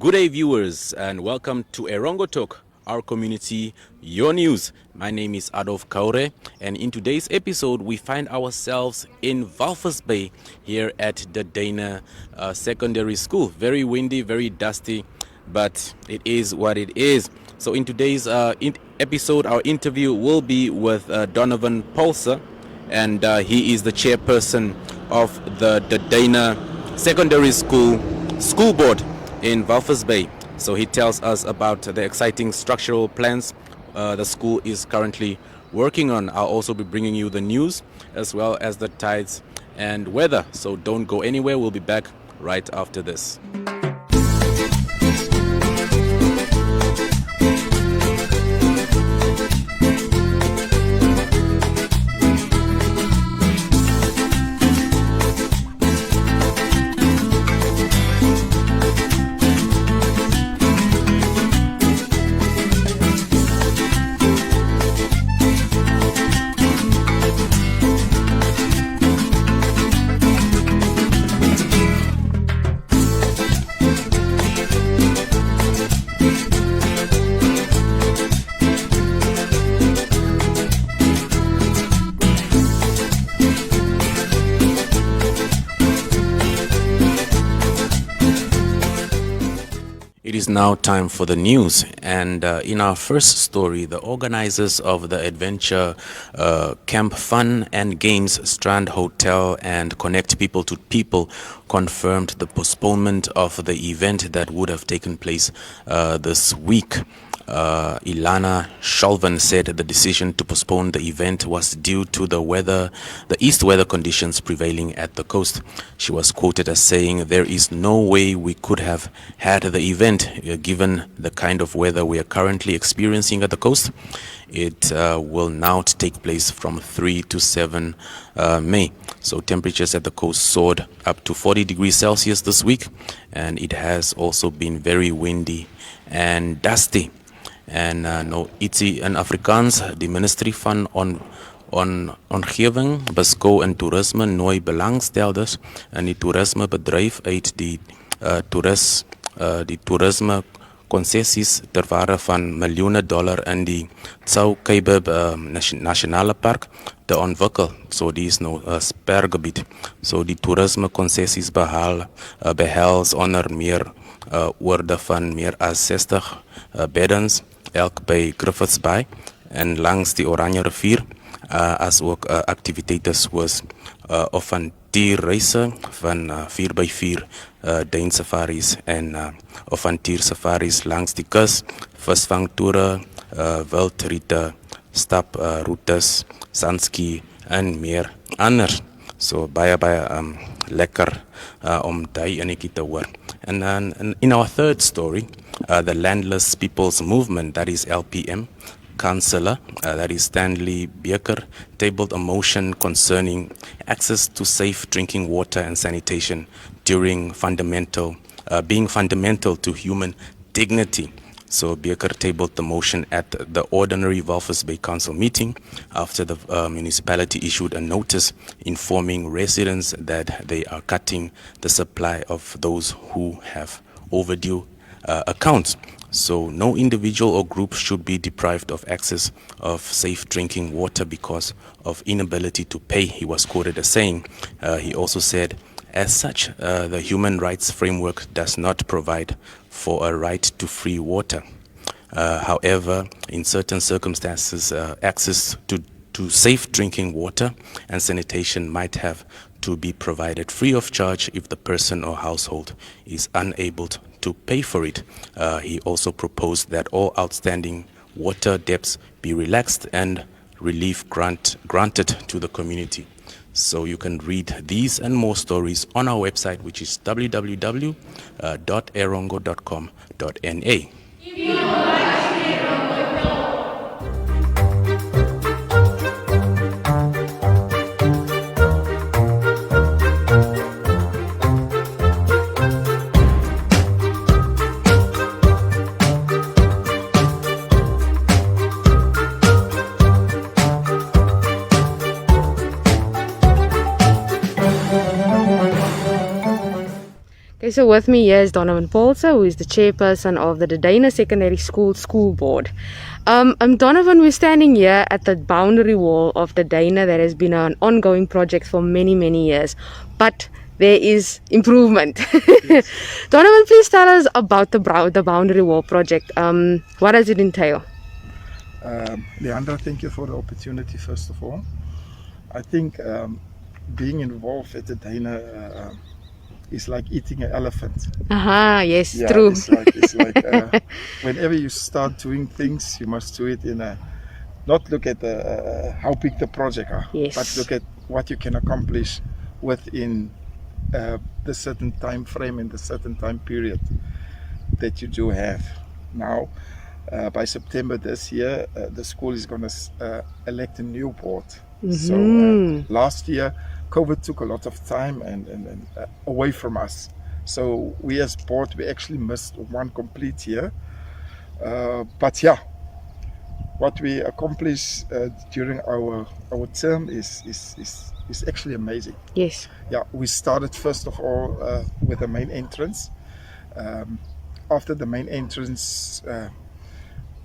Good day, viewers, and welcome to Erongo Talk, our community, your news. My name is Adolf Kaure, and in today's episode, we find ourselves in Walvis Bay here at the Duine Secondary School. Very windy, very dusty, but it is what it is. So in today's episode, our interview will be with Donovan Paulse, and he is the chairperson of the Duine Secondary School schoolboard in Walvis Bay. So he tells us about the exciting structural plans the school is currently working on. I'll also be bringing you the news as well as the tides and weather. So don't go anywhere. We'll be back right after this. It is now time for the news, and in our first story, the organizers of the Adventure Camp Fun and Games Strand Hotel and Connect People to People confirmed the postponement of the event that would have taken place this week. Ilana Shalvan said the decision to postpone the event was due to the east weather conditions prevailing at the coast. She was quoted as saying, "There is no way we could have had the event given the kind of weather we are currently experiencing at the coast. It will now take place from 3 to 7 May. So temperatures at the coast soared up to 40 degrees Celsius this week, and it has also been very windy and dusty. En nou ietsie in Afrikaans, die ministerie van Omgewing, Beskou en Toerisme nooi belangstellers in die toerismebedryf uit die toerisme konsessies ter waarde van miljoene dollar in die Tsau Keibe Nasionale Park te ontwikkel. So die is nou 'n spergebied. So die toerisme konsessies behels onder meer oorde van meer as 60 beddens, elk by Walvis Bay en langs die Oranje rivier, as ook activiteite soos avontuurreise van 4x4 duin safaris en avontuursafaris langs die kus, visvangtoere, wildriete, staproetes, sandski en meer ander. So baie lekker om daai enetjie te hoor. And in our third story, the Landless People's Movement, that is LPM, Councillor, that is Stanley Becker, tabled a motion concerning access to safe drinking water and sanitation being fundamental to human dignity. So Becker tabled the motion at the ordinary Walvis Bay Council meeting after the municipality issued a notice informing residents that they are cutting the supply of those who have overdue accounts. So no individual or group should be deprived of access of safe drinking water because of inability to pay, he was quoted as saying. He also said, as such, the human rights framework does not provide for a right to free water. However, in certain circumstances, access to safe drinking water and sanitation might have to be provided free of charge if the person or household is unable to pay for it. He also proposed that all outstanding water debts be relaxed and relief granted to the community. So you can read these and more stories on our website, which is www.erongo.com.na. Okay, so with me here is Donovan Paulse, who is the chairperson of the Duine Secondary School school board. Donovan, we're standing here at the boundary wall of the Duine that has been an ongoing project for many, many years, but there is improvement. Yes. Donovan, please tell us about the boundary wall project. What does it entail? Leandra, thank you for the opportunity, first of all. I think being involved at the Duine is like eating an elephant. Yes, yeah, true. It's like whenever you start doing things, you must do it in a, not look at how big the project are, yes, but look at what you can accomplish within the certain time frame and the certain time period that you do have. Now, by September this year, the school is going to elect a new board. So last year, COVID took a lot of time and away from us. So we as board, we actually missed one complete year. But yeah, what we accomplished during our term is actually amazing. Yes. Yeah, we started first of all with the main entrance. After the main entrance,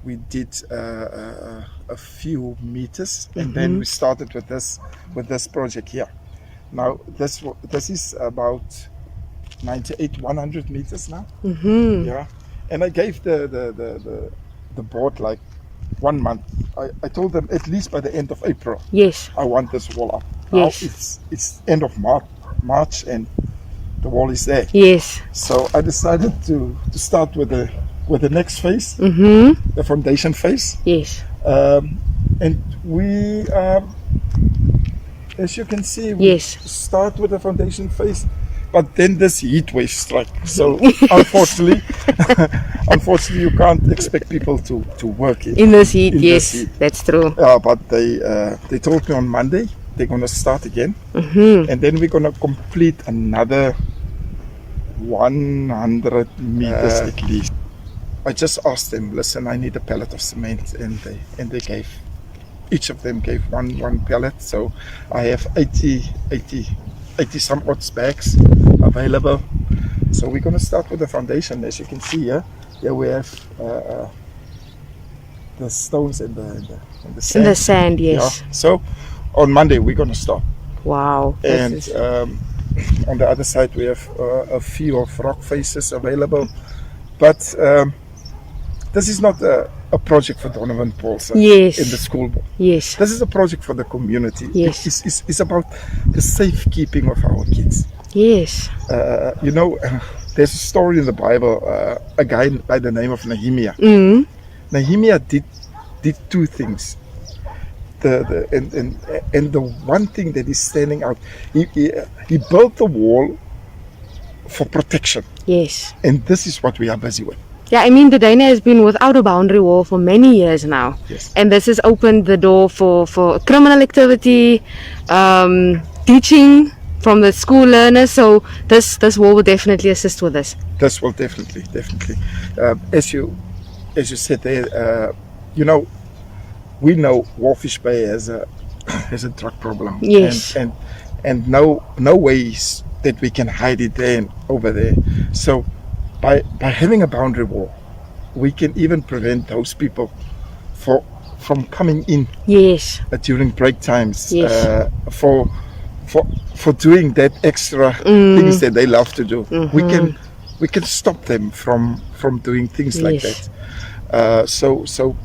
we did a few meters, and then we started with this project here. Now this is about 100 meters now. Yeah, and I gave the board like 1 month. I told them at least by the end of April. Yes, I want this wall up. Now yes, it's end of March and the wall is there. Yes. So I decided to start with the next phase, the foundation phase. Yes. And we, as you can see, we start with the foundation phase, but then this heat wave struck. So unfortunately, you can't expect people to work in this heat. Yes, this heat. That's true. But they told me on Monday they're going to start again, and then we're going to complete another 100 meters at least. I just asked them, listen, I need a pallet of cement, and they gave, each of them gave one pallet. So I have 80 some odd bags available. So we're going to start with the foundation. As you can see here, we have the stones and the sand. In the sand, yes. Yeah. So on Monday we're going to start. Wow. And on the other side we have a few of rock faces available, but this is not a project for Donovan Paulse in the school board. Yes. This is a project for the community. Yes. It's about the safekeeping of our kids. Yes. There's a story in the Bible, a guy by the name of Nehemiah. Nehemiah did two things. And the one thing that is standing out, he built the wall for protection. Yes. And this is what we are busy with. Yeah, I mean, the Duine has been without a boundary wall for many years now. Yes. And this has opened the door for criminal activity, teaching from the school learners. So this wall will definitely assist with this. This will definitely. As you said there, we know Walvis Bay has a drug problem. Yes. And no ways that we can hide it there and over there. So by having a boundary wall, we can even prevent those people from coming in. Yes. During break times. Yes. For doing that extra things that they love to do. We can stop them from doing things like that. So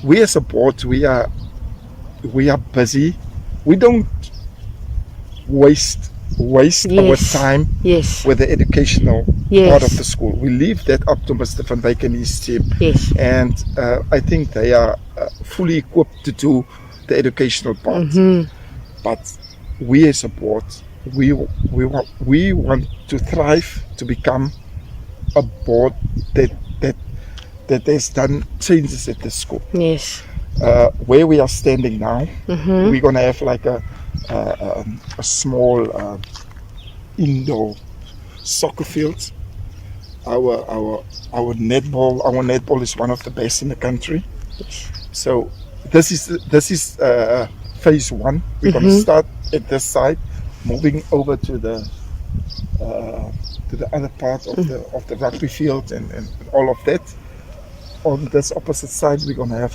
we as a board, we are busy. We don't waste our time with the educational part of the school. We leave that up to Mr. Van Dijk and his team. Yes. And I think they are fully equipped to do the educational part. But we as a board, we want to thrive, to become a board that has done changes at the school. Yes. Where we are standing now, we're going to have like a small indoor soccer field. Our netball is one of the best in the country. Yes. So this is phase one. We're going to start at this side, moving over to the to the other part of the rugby field and all of that. On this opposite side, we're gonna have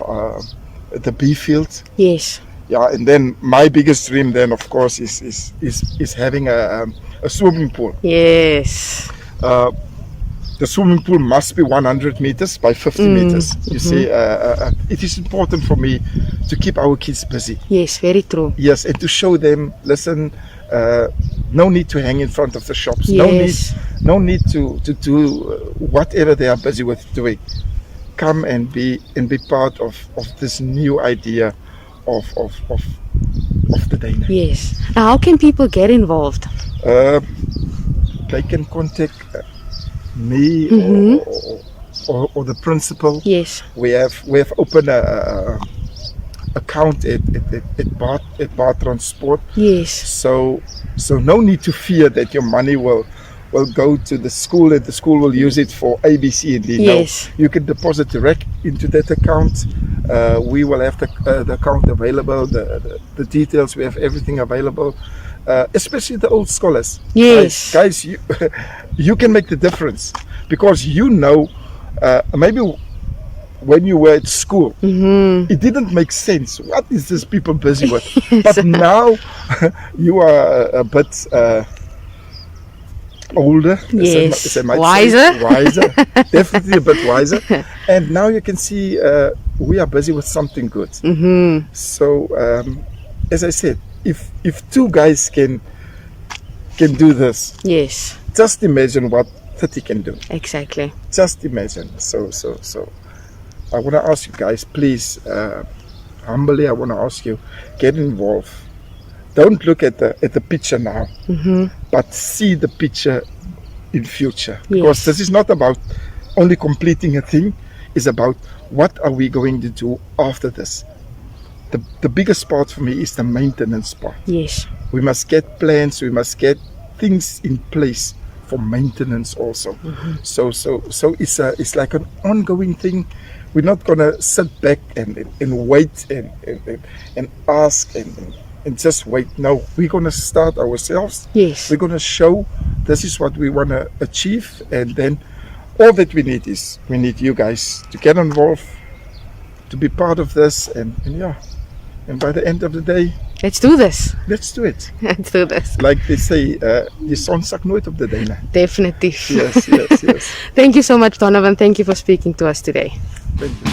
the B field. Yes. Yeah, and then my biggest dream then, of course, is having a swimming pool. Yes. The swimming pool must be 100 meters by 50 meters. You see, it is important for me to keep our kids busy. Yes, very true. Yes, and to show them, listen, no need to hang in front of the shops. Yes. No need to do whatever they are busy with doing. Come and be part of this new idea of the Duine. Yes. Now, how can people get involved? They can contact me or the principal. Yes. We have opened a account at Bar Transport. Yes. So no need to fear that your money will go to the school and the school will use it for A, B, C, and D. Yes. No, you can deposit direct into that account. We will have the account available, the details. We have everything available. Especially the old scholars. Yes. Guys, you can make the difference because maybe when you were at school, it didn't make sense. What is this people busy with? But now you are a bit older. Yes. as I might Wiser. say. Wiser. Definitely a bit wiser. And now you can see we are busy with something good. So, as I said, if two guys can do this, Yes. just imagine what 30 can do. Exactly. Just imagine. So I want to ask you guys, please, humbly, I want to ask you, get involved. Don't look at the picture now, but see the picture in future. Because this is not about only completing a thing, it's about what are we going to do after this. The biggest part for me is the maintenance part. Yes. We must get plans, we must get things in place for maintenance also. So it's like an ongoing thing. We're not gonna sit back and wait and ask and just wait. No, we're gonna start ourselves. Yes. We're gonna show this is what we wanna achieve, and then all that we need is you guys to get involved, to be part of this, and yeah. And by the end of the day, Let's do this. let's do it. Let's do this. Like they say, die son sak nooit op de Duine. Definitely. Yes. Thank you so much, Donovan. Thank you for speaking to us today. Thank you.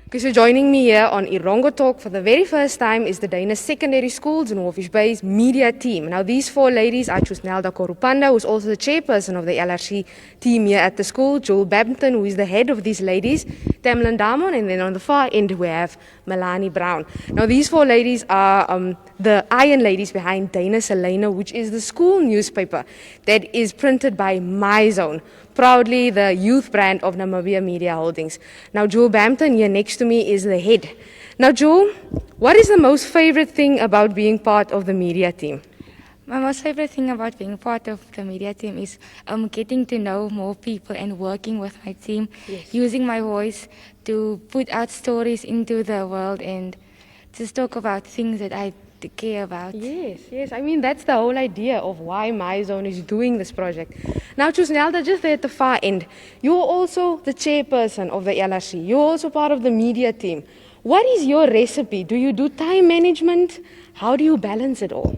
Okay, so joining me here on Erongo Talk for the very first time is the Duine Secondary School's and Walvis Bay's media team. Now, these four ladies are Chusnelda Korupanda, who's also the chairperson of the LRC team here at the school, Joel Bampton, who is the head of these ladies, Tamlin Damon, and then on the far end we have Melanie Brown. Now, these four ladies are the iron ladies behind Duine Selena, which is the school newspaper that is printed by My Zone, proudly the youth brand of Namibia Media Holdings. Now, Joel Bampton here next to me is the head. Now, Joel, what is the most favorite thing about being part of the media team? My most favorite thing about being part of the media team is getting to know more people and working with my team, using my voice to put out stories into the world and just talk about things that I care about. Yes. I mean, that's the whole idea of why My Zone is doing this project. Now, Chusnelda, just there at the far end, you're also the chairperson of the LRC. You're also part of the media team. What is your recipe? Do you do time management? How do you balance it all?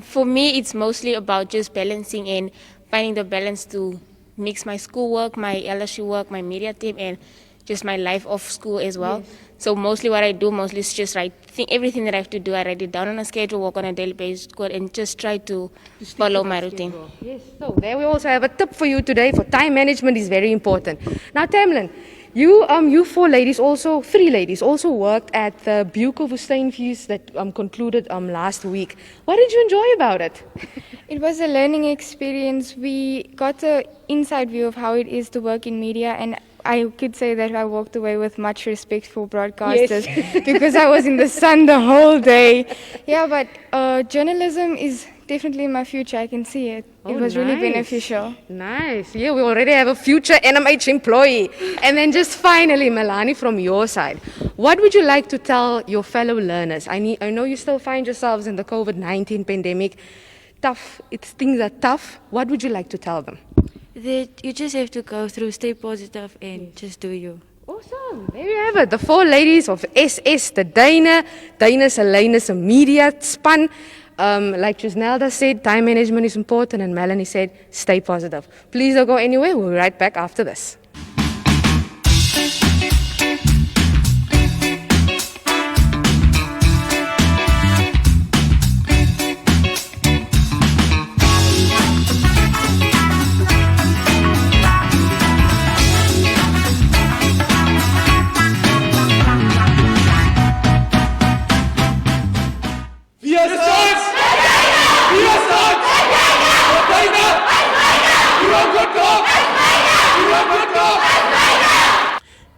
For me, it's mostly about just balancing and finding the balance to mix my schoolwork, my LSU work, my media team, and just my life off school as well. Yes. So mostly what I do is just everything that I have to do, I write it down on a schedule, work on a daily basis, and just try to follow my routine. Yes, so there we also have a tip for you today for time management is very important. Now, Tamlin, you four ladies, also three ladies, also worked at the Buco Woestynfees that concluded last week. What did you enjoy about it? It was a learning experience. We got an inside view of how it is to work in media, and I could say that I walked away with much respect for broadcasters because I was in the sun the whole day. Yeah, but journalism is definitely my future. I can see it. Oh, It was really nice. beneficial. Nice. Yeah, we already have a future NMH employee. And then just finally, Melanie, from your side, what would you like to tell your fellow learners? I know you still find yourselves in the COVID-19 pandemic. Things are tough. What would you like to tell them? That you just have to go through, stay positive, and just do you. Awesome. There you have it. The 4 ladies of SS, the Duine Secondary media span. Like Jusnelda said, time management is important, and Melanie said, stay positive. Please don't go anywhere. We'll be right back after this.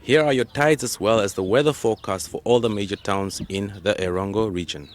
Here are your tides as well as the weather forecast for all the major towns in the Erongo region.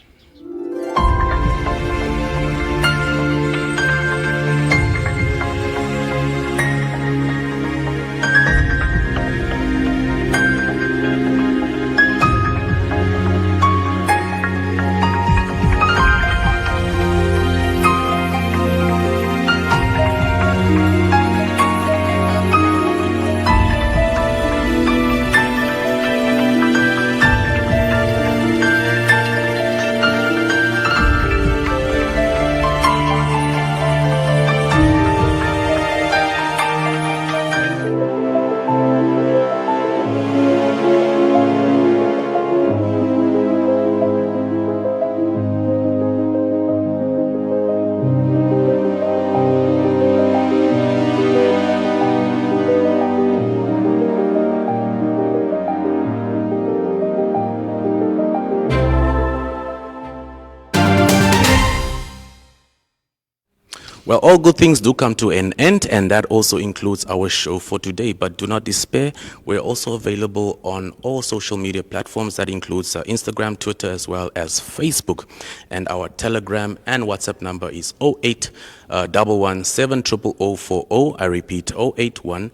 Well, all good things do come to an end, and that also includes our show for today. But do not despair. We're also available on all social media platforms. That includes Instagram, Twitter, as well as Facebook. And our Telegram and WhatsApp number is 08 11 70040. I repeat, 081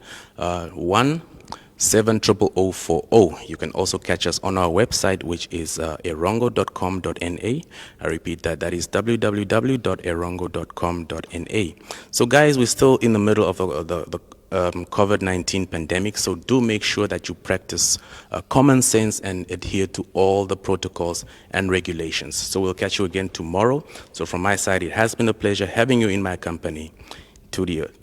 70040. You can also catch us on our website, which is erongo.com.na. I repeat that is www.erongo.com.na. So guys, we're still in the middle of the COVID-19 pandemic, so do make sure that you practice common sense and adhere to all the protocols and regulations. So we'll catch you again tomorrow. So from my side, it has been a pleasure having you in my company. To the earth.